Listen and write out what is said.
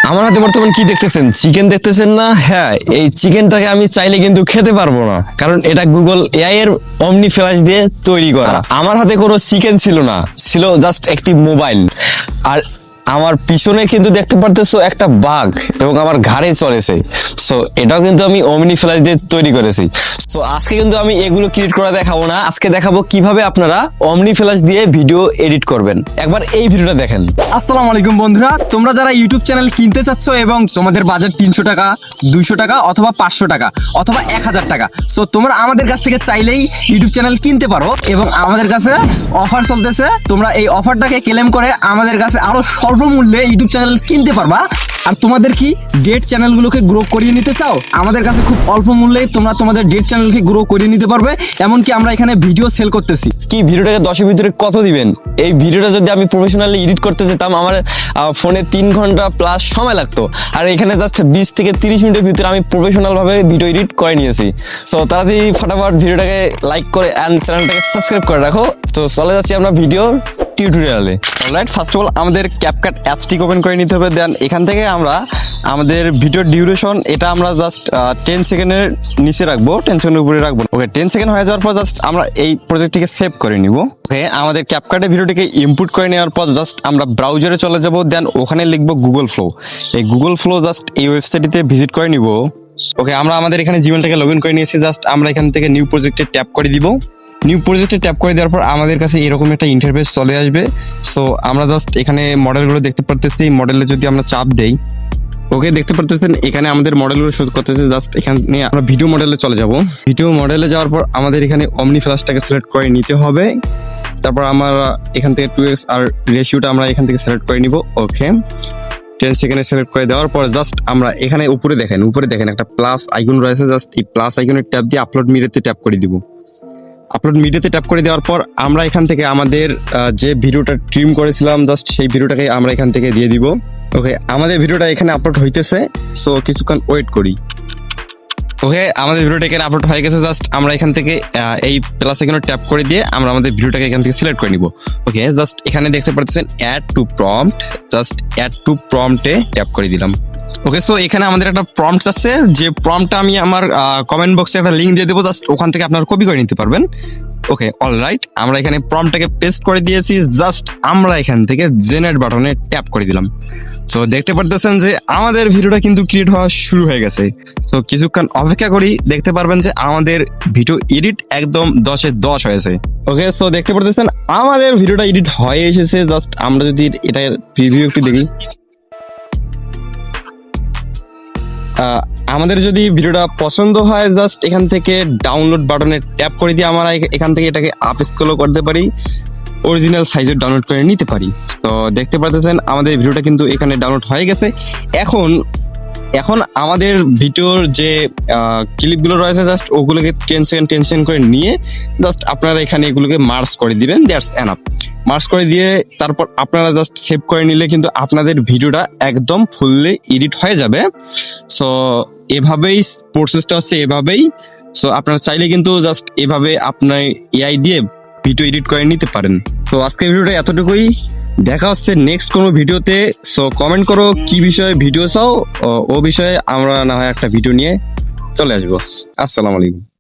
আমার হাতে বর্তমান কি দেখতেছেন? চিকেন দেখতেছেন না? হ্যাঁ, এই চিকেনটাকে আমি চাইলে কিন্তু খেতে পারবো না, কারণ এটা গুগল এআই এর অমনি ফ্ল্যাশ দিয়ে তৈরি করা। আমার হাতে কোনো চিকেন ছিল না, ছিল জাস্ট একটি মোবাইল। আর আমার পিছনে কিন্তু দেখতে পারতেছো একটা বাঘ, এবং আমার ঘাড়ে চলেছে। সো এটাও কিন্তু আমি অমনি ফ্ল্যাশ দিয়ে তৈরি করেছি। সো আজকে কিন্তু আমি এগুলো ক্রিয়েট করা দেখাবো না, আজকে দেখাবো কিভাবে আপনারা অমনি ফ্ল্যাশ দিয়ে ভিডিও এডিট করবেন। একবার এই ভিডিওটা দেখেন। আসসালামু আলাইকুম বন্ধুরা, তোমরা যারা ইউটিউব চ্যানেল কিনতে চাচ্ছ এবং তোমাদের বাজেট 300 টাকা, 200 টাকা অথবা 500 টাকা অথবা 1000 টাকা, সো তোমরা আমাদের কাছ থেকে চাইলেই ইউটিউব চ্যানেল কিনতে পারো। এবং আমাদের কাছে অফার চলতেছে, তোমরা এই অফারটাকে ক্লেম করে আমাদের কাছে আরো স্বল্প মূল্যে ইউটিউব চ্যানেল কিনতে পারবা। আর তোমাদের কি ডেট চ্যানেলগুলোকে গ্রো করিয়ে নিতে চাও? আমাদের কাছে খুব অল্প মূল্যে তোমরা তোমাদের ডেট চ্যানেলকে গ্রো করিয়ে নিতে পারবে। এমনকি আমরা এখানে ভিডিও সেল করতেছি। কি ভিডিওটাকে 10-এর ভিতরে কত দিবেন? এই ভিডিওটা যদি আমি প্রফেশনালি এডিট করতে যেতাম, আমার ফোনে 3 ঘন্টা প্লাস সময় লাগতো। আর এখানে জাস্ট 20 থেকে 30 মিনিটের ভিতরে আমি প্রফেশনাল ভাবে ভিডিও এডিট করে নিয়েছি। সো তাড়াতাড়ি ফটাফট ভিডিওটাকে লাইক করে অ্যান্ড চ্যানেলটাকে সাবস্ক্রাইব করে রাখো। তো চলে যাচ্ছি আমরা ভিডিও টিউটোরিয়ালে। অলরাইট, ফার্স্ট অফ অল আমাদের ক্যাপকাট অ্যাপসটি ওপেন করে নিতে হবে। দেন এখান থেকে আমরা আমাদের ভিডিও ডিউরেশন এটা আমরা জাস্ট 10 সেকেন্ডের নিচে রাখবো, 10 সেকেন্ডের উপরে রাখবো। ওকে, 10 সেকেন্ড হয়ে যাওয়ার পর জাস্ট আমরা এই প্রজেক্টটিকে সেভ করে নিব। ওকে, আমাদের ক্যাপকাটে ভিডিওটিকে ইনপুট করে নেওয়ার পর জাস্ট আমরা ব্রাউজারে চলে যাব। দেন ওখানে লিখবো গুগল ফ্লো। এই গুগল ফ্লো জাস্ট এই ওয়েবসাইটটিতে ভিজিট করে নিব। ওকে, আমরা আমাদের এখানে জিমেলটাকে লগ ইন করে নিয়েছি। জাস্ট আমরা এখান থেকে নিউ প্রজেক্টে ট্যাপ করে দিব। নিউ প্রজেক্টে ট্যাপ করে দেওয়ার পর আমাদের কাছে এরকম একটা ইন্টারফেস চলে আসবে। সো আমরা জাস্ট এখানে মডেলগুলো দেখতে পারতেছি। মডেলে যদি আমরা চাপ দেই, ওকে দেখতে পারতেছেন এখানে আমাদের মডেলগুলো শুট করতেছে। জাস্ট এখানে আমরা ভিডিও মডেলে চলে যাব। ভিডিও মডেলে যাওয়ার পর আমাদের এখানে অমনি ফ্ল্যাশটাকে সিলেক্ট করে নিতে হবে। তারপর আমরা এখান থেকে 2x আর রেশিওটা আমরা এখান থেকে সিলেক্ট করে নিব। ওকে, 10 সেকেন্ডে সিলেক্ট করে দেওয়ার পর জাস্ট আমরা এখানে উপরে দেখেন একটা প্লাস আইকন রয়েছে। জাস্ট এই প্লাস আইকনের ট্যাপ দিয়ে আপলোড মিডিয়াতে ট্যাপ করে দিব। আপলোড মিডিয়াতে ট্যাপ করে দেওয়ার পর আমরা এখান থেকে আমাদের যে ভিডিওটা ট্রিম করেছিলাম জাস্ট সেই ভিডিওটাকে আমরা এখান থেকে দিয়ে দিব। ওকে, আমাদের ভিডিওটা এখানে আপলোড হইতেছে। সো কিছুক্ষণ ওয়েট করি। ওকে, আমাদের ভিডিওটা এখানে আপলোড হয়ে গেছে। জাস্ট আমরা এখান থেকে এই প্লাস আইকনে ট্যাপ করে দিয়ে আমরা আমাদের ভিডিওটাকে এখান থেকে সিলেক্ট করে নিব। ওকে, জাস্ট এখানে দেখতে পাচ্ছেন add to prompt, just add to প্রম্পটে ট্যাপ করে দিলাম। ওকে, সো এখানে আমাদের একটা প্রম্পট আছে, যে প্রম্পটটা আমি আমার কমেন্ট বক্সে একটা লিঙ্ক দিয়ে দেবো। জাস্ট ওখান থেকে আপনারা কপি করে নিতে পারবেন। ওকে, অলরাইট, আমরা এখানে প্রম্পটটাকে পেস্ট করে দিয়েছি। জাস্ট আমরা এখান থেকে জেনারেট বাটনে ট্যাপ করে দিলাম। সো দেখতে পারতেছেন যে আমাদের ভিডিওটা কিন্তু ক্রিয়েট হওয়া শুরু হয়ে গেছে। সো কিছুক্ষণ অপেক্ষা করি, দেখতে পারবেন যে আমাদের ভিডিও এডিট একদম 10-এ 10 হয়েছে। ওকে, সো দেখতে পারতেছেন আমাদের ভিডিওটা এডিট হয়ে এসেছে। জাস্ট আমরা যদি এটার প্রিভিউ একটু দেখি, আমাদের যদি ভিডিওটা পছন্দ হয় জাস্ট এখান থেকে ডাউনলোড বাটনে ট্যাপ করে দিয়ে আমরা এখান থেকে এটাকে আপ স্কেলও করতে পারি, অরিজিনাল সাইজের ডাউনলোড করে নিতে পারি। তো দেখতে পাচ্ছেন আমাদের ভিডিওটা কিন্তু এখানে ডাউনলোড হয়ে গেছে। এখন আমাদের ভিডিওর যে ক্লিপগুলো রয়েছে জাস্ট ওগুলোকে 10 সেকেন্ড করে নিয়ে জাস্ট আপনারা এখানে এগুলোকে মার্জ করে দিবেন। That's enough. মার্জ করে দিয়ে তারপর আপনারা জাস্ট সেভ করে নিলে কিন্তু আপনাদের ভিডিওটা একদম ফুললি এডিট হয়ে যাবে। সো এভাবেই প্রসেসটা হচ্ছে এভাবেই। সো আপনারা চাইলে কিন্তু জাস্ট এভাবে আপনার এআই দিয়ে ভিডিও এডিট করে নিতে পারেন। তো আজকের ভিডিওটা এতটুকুই, দেখা হচ্ছে নেক্সট কোনো ভিডিওতে। সো কমেন্ট করো কি বিষয়ে ভিডিও চাও, ও বিষয়ে আমরা না হয় একটা ভিডিও নিয়ে চলে আসবো। আসসালামু আলাইকুম।